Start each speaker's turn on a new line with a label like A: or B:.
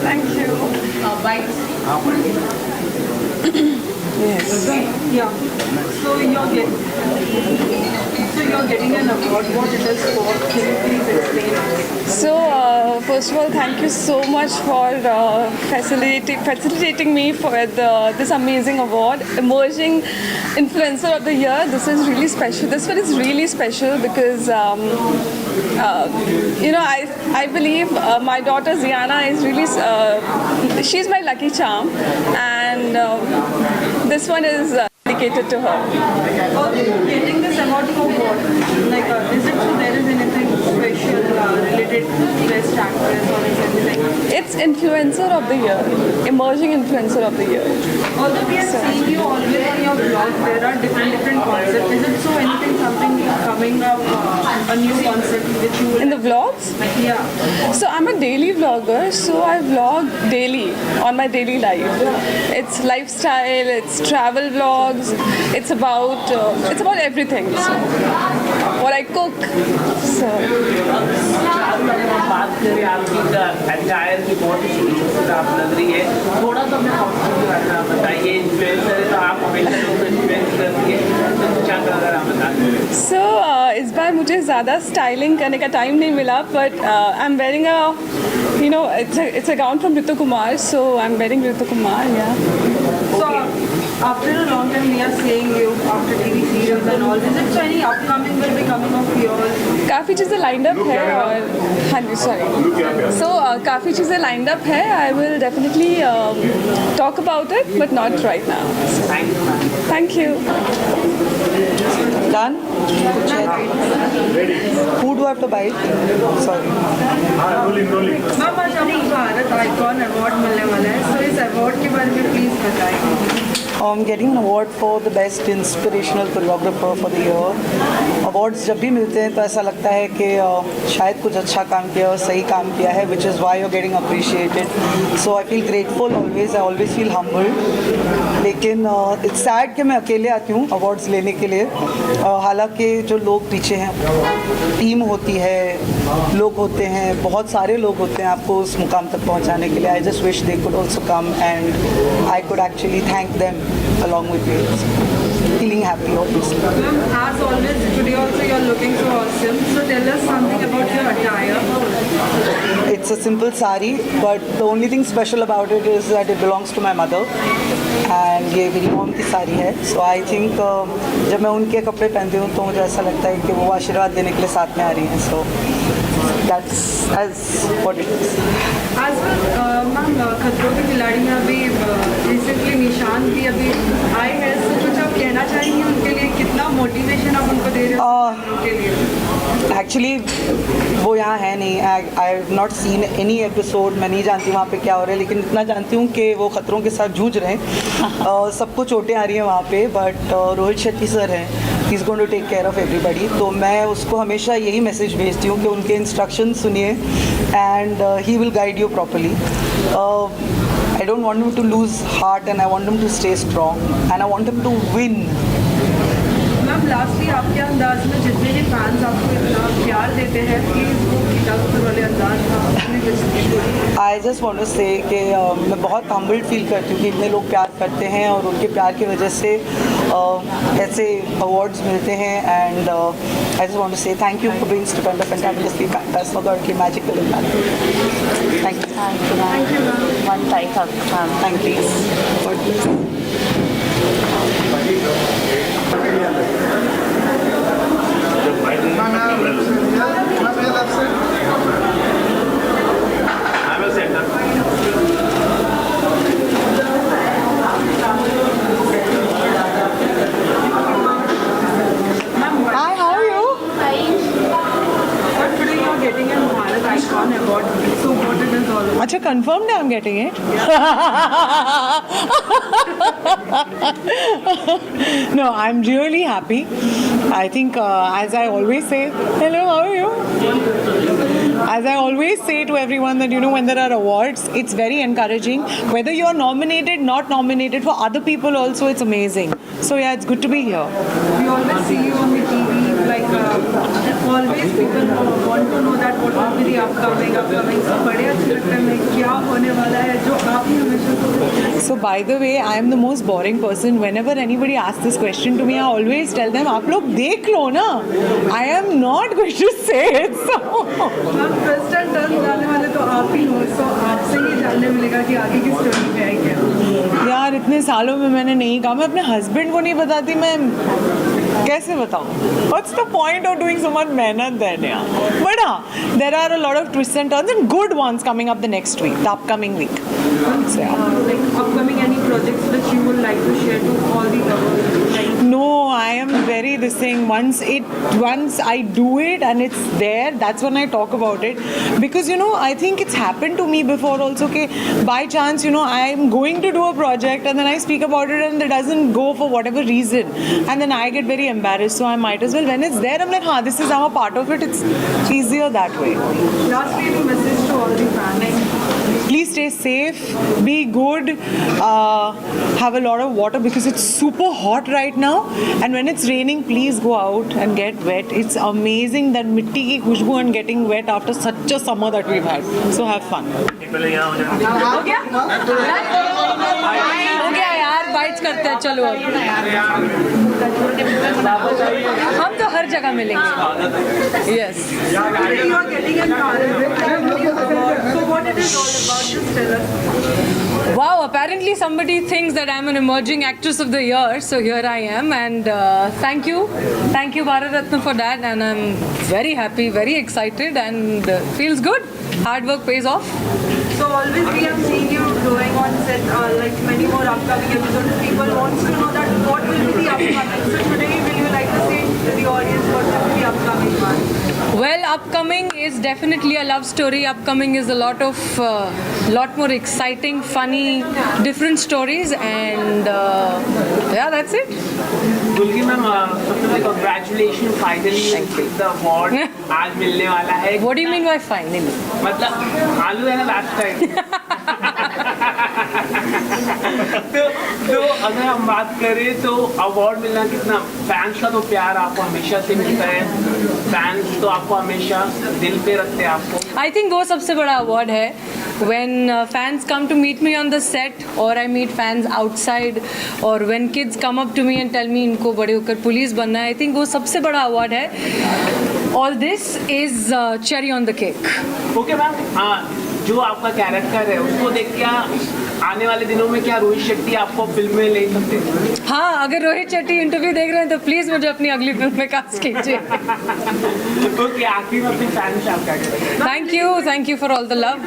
A: Thank you. Bye.
B: Yes.
A: Yeah. So you're getting an award. What it is for? Can you please explain us?
B: So, first of all, thank you so much for facilitating me for this amazing award, Emerging Influencer of the Year. This is really special. This one is really special because, I believe my daughter Ziana is really, she's my lucky charm, and this one is dedicated to her.
A: Getting this award for what? Like, is it so there is anything special related to best actress or is anything?
B: It's Influencer of the Year, Emerging Influencer of the Year.
A: Although we are seeing you always on your blog, there are different concepts. Is it so anything something coming up, a new concept which you will...
B: In the vlogs?
A: Yeah.
B: So I'm a daily vlogger, so I vlog daily on my daily life. It's lifestyle, it's travel vlogs, it's about everything. So, what I cook. So.
C: बात करें आपकी entire की बहुत ही छोटी आप लग रही है थोड़ा सा हमें कॉन्फिडेंस बताइए इन्फ्लुएंसर है तो आप हमेशा लोगों को इन्फ्लुएंस करती है तो कुछ अगर आप बता दें
B: So, इस बार मुझे ज़्यादा स्टाइलिंग करने का टाइम नहीं मिला but I'm wearing it's a gown from Ritu Kumar, so I'm wearing Ritu Kumar, yeah.
A: So, after a long time we are seeing you after TV serials and all. Is it so any upcoming will be coming of yours?
B: काफ़ी चीज़ें lined up है और हाँ जी sorry. So काफ़ी चीज़ें lined up है. I will definitely talk about it but not right now. Thank you.
D: Done? Who do I have to buy? Sorry.
A: Ma'am आज आपको भारत आइकॉन अवार्ड मिलने वाला है. So इस अवार्ड के बारे में प्लीज बताएं.
D: I'm getting an award for the best inspirational choreographer for the year. Awards जब भी मिलते हैं तो ऐसा लगता है कि शायद कुछ अच्छा काम किया और सही काम किया है, which is why you're getting appreciated. So I feel grateful always. I always feel humbled. लेकिन it's sad कि मैं अकेले आती हूँ awards लेने के लिए. हालांकि जो लोग पीछे हैं, टीम होती है, लोग होते हैं, बहुत सारे लोग होते हैं आपको उस मुकाम तक पहुँचाने के लिए. I just wish they could also come and I could actually thank them along with me. Feeling happy, obviously.
A: Ma'am, as always, today also you are looking so awesome. So tell us something about your attire.
D: It's a simple sari, but the only thing special about it is that it belongs to my mother. And ये मेरी mom की साड़ी है. So I think जब मैं उनके कपड़े पहनती हूँ तो मुझे ऐसा लगता है कि वो आशीर्वाद देने के लिए साथ में आ रही हैं. So that's as what it is.
A: As well, ma'am खतरों के खिलाड़ी में अभी रिसेंटली निशान भी अभी आए हैं. So कुछ आप कहना चाहेंगे उनके लिए, कितना मोटिवेशन आप उनको दे रहे हो उनके लिए?
D: एक्चुअली वो यहाँ है नहीं. I have not seen any episode. मैं नहीं जानती वहाँ पे क्या हो रहा है, लेकिन इतना जानती हूँ कि वो खतरों के साथ जूझ रहे हैं. सबको चोटें आ रही हैं वहाँ पे, बट रोहित शेट्टी सर हैं, he is going to take care of everybody. तो मैं उसको हमेशा यही मैसेज भेजती हूँ कि उनके इंस्ट्रक्शन सुनिए and he will guide you properly. I don't want him to lose heart and I want him to stay strong and I want him to win.
A: Ma'am lastly आपके अंदाज में जितने भी फैंस आपको इतना प्यार देते हैं, प्लीज़ वो गीता कपूर वाले अंदाज का अपने कुछ
D: I just want to say कि मैं बहुत humbled फील करती हूँ कि इतने लोग प्यार करते हैं और उनके प्यार की वजह से ऐसे अवार्ड्स मिलते हैं. And I just want to say thank you for being stupendous and fabulously fantastic और की magical impact. Thank you.
A: Thank you, ma'am.
E: One tight hug, ma'am.
D: Thank you.
A: Hi, how are you? But today you are getting a Bharat Icon Award. So what it is all about?
F: अच्छा confirmed I'm getting it. No, I'm really happy. I think as I always say, hello, how are you? As I always say to everyone that when there are awards, it's very encouraging. Whether you're nominated, not nominated, for other people also it's amazing. So yeah, it's good to be here.
A: We always see you on the TV, like always people want to know that काफी थी upcoming से बड़े अच्छे लगता है क्या होने वाला है जो आप ही हमेशा
F: So by the way, I am the most boring person. Whenever anybody asks this question to me, I always tell them, आप लोग देख लो ना. I am not going to say it. So
A: आप ट्विस्ट एंड टर्न जाने वाले तो आप ही हो, सो आपसे ही जानने मिलेगा कि आगे की स्टोरी में है क्या।
F: यार इतने सालों में मैंने नहीं कहा, मैं अपने हस्बैंड को नहीं बताती, मैं कैसे बताऊँ? What's the point of doing so much मेहनत then यार? But हाँ, there are a lot of twists and turns and good ones coming up the next week, the upcoming week. So yeah.
A: Like upcoming any projects which you would like to share to all the lovers? Like,
F: No, I am very this thing. Once I do it and it's there, that's when I talk about it. Because you know, I think it's happened to me before also. Okay, by chance, you know, I am going to do a project and then I speak about it and it doesn't go for whatever reason, and then I get very embarrassed. So I might as well, when it's there, I'm like, "Ha, this is our part of it." It's easier that way.
A: lastly, any message to all the fans?
F: Please stay safe, be good, have a lot of water because it's super hot right now, and when it's raining, please go out and get wet. It's amazing that mitti ki khushboo and getting wet after such a summer that we've had. So have fun.
B: हो गया यार, bytes करते हैं, चलो अब हम तो हर जगह मिलेंगे। Yes
A: You are getting an award. So what it is all about? Just tell us.
B: Wow, apparently somebody thinks that I'm an emerging actress of the year, so here I am, and thank you Bharat Ratna for that, and I'm very happy, very excited, and feels good. Hard work pays off.
A: So always we have seen you growing on set, like many more upcoming episodes. People wants to know that what will be the upcoming. So today, will you like to say to the audience what will be the upcoming one?
B: Well, upcoming is definitely a love story. Upcoming is a lot more exciting, funny, different stories, and yeah, that's it.
C: Gulgi ma'am, सबसे पहले congratulation, finally the award आज मिलने वाला है।
B: What do you mean by finally?
C: मतलब आलू है ना लास्ट टाइम। तो अगर हम बात करें तो अवार्ड मिलना कितना, फैंस का तो प्यार आपको हमेशा से मिलता है, फैंस तो आपको हमेशा दिल पे रखते हैं आपको।
B: I think वो सबसे बड़ा अवार्ड है when fans come to meet me on the set, or I meet fans outside, or when kids come up to me and tell me इनको बड़े होकर पुलिस बनना है। I think वो सबसे बड़ा अवार्ड है। All this is cherry on the cake.
C: Okay ma'am, जो आपका कैरेक्टर है उसको देख के आने वाले दिनों में क्या रोहित शेट्टी आपको फिल्म में ले सकते हैं?
B: हाँ, अगर रोहित शेट्टी इंटरव्यू देख रहे हैं तो प्लीज़ मुझे अपनी अगली फिल्म में कास्ट कीजिए।
C: ओके, आखिर में अपनी फैन से आप क्या करेंगे?
B: Thank you for all the love.